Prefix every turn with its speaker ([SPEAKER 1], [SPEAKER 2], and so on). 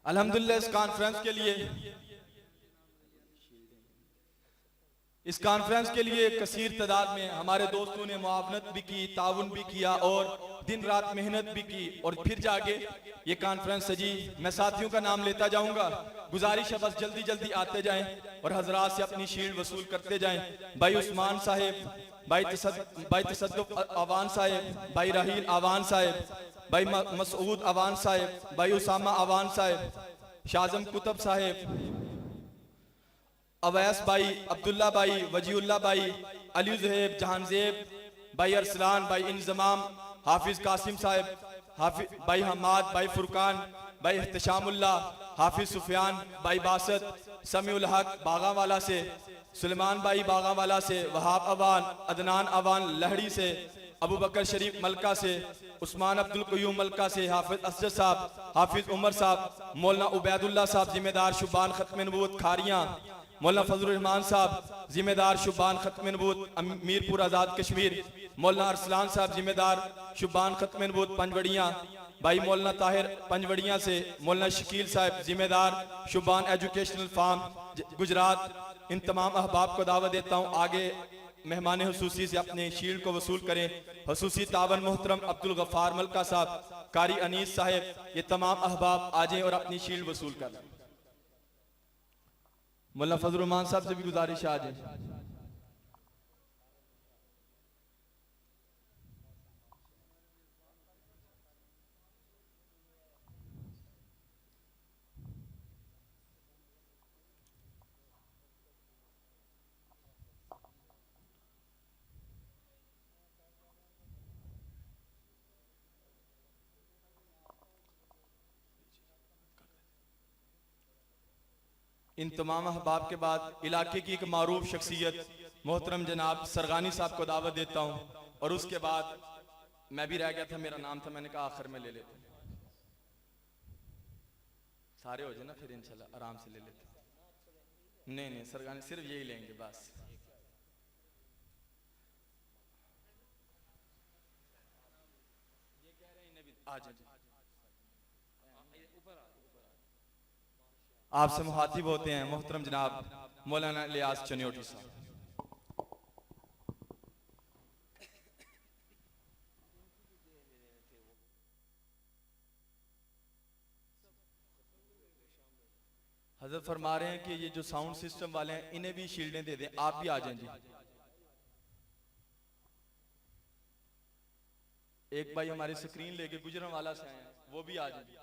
[SPEAKER 1] अल्हम्दुलिल्लाह इस कॉन्फ्रेंस के लिए कसीर तादाद में हमारे दोस्तों ने मुआवनत भी की, ताउन भी किया और दिन रात मेहनत भी की और फिर जाके ये कॉन्फ्रेंस सजी। मैं साथियों का नाम लेता जाऊंगा, गुजारिश है बस जल्दी जल्दी आते जाएं और हजरात से अपनी शील्ड वसूल करते जाएं। भाई उस्मान साहेब, भाई तसद्दुक अवान साहेब, भाई राहील अवान साहेब, भाई मसूद अवान साहेब, भाई उसामा अवान साहेब, शाजम कुतुब साहेब, अवैस भाई, अब्दुल्ला भाई, वजीउल्ला भाई, अली ज़हेब, जहानजेब भाई, अरसलान भाई, इंजमाम, हाफिज कासिम साहब, हाफिज भाई हमाद, भाई फुरकान, भाई एहतशामुल्ला, हाफिज सुफियान, भाई बासत, समीउल हक बागावाला से, सुलेमान भाई बागावाला से, वहाब अवान, अदनान अवान लहड़ी से, अबू बकर शरीफ मलका से, उस्मान अब्दुल कयूम मलका से, हाफिज असद साहब, हाफिज उमर साहब, मौलाना उबैदुल्ला साहब जिम्मेदार शुबान खत्म नबूवत खारियाँ, मौलाना फजल रहमान साहब जिम्मेदार शुबान खत्म नबूवत मीरपुर आज़ाद कश्मीर, मौलाना अरसलान साहब जिम्मेदार शुबान खत्म नबूवत पंजवड़ियाँ, भाई मौलाना ताहिर पंजवड़ियाँ से, मौलाना शकील साहब जिम्मेदार शुबान एजुकेशनल फार्म गुजरात। इन तमाम अहबाब को दावत देता हूँ आगे मेहमान हुसूसी से अपने शील्ड को वसूल करें। हुसूसी तावन मोहतरम अब्दुल गफ्फार मलका साहब, कारी अनीस साहब, ये तमाम अहबाब आ जाएं और अपनी शील्ड वसूल करें। मौलाना फजल रहमान साहब से भी गुजारिश आ जाए। इन तमाम अहबाब के बाद इलाके की एक मारूफ शख्सियत मोहतरम जनाब सरगानी साहब को दावत देता हूँ और उसके बाद मैं भी रह गया था, मेरा नाम था, मैंने कहा आखिर में ले लेते, सारे हो जाए ना फिर इंशाल्लाह आराम से ले लेते। नहीं सरगानी सिर्फ यही लेंगे बस। आ जाए आपसे मुखातिब होते हैं मोहतरम जनाब मौलाना इलियास चनियोटी साहब। हजरत फरमा रहे हैं कि ये जो साउंड सिस्टम वाले हैं इन्हें भी शील्डें दे दें, आप भी आ जाएं जी। एक भाई हमारे स्क्रीन लेके गुजरन वाला से आए हैं, वो भी आ जाए।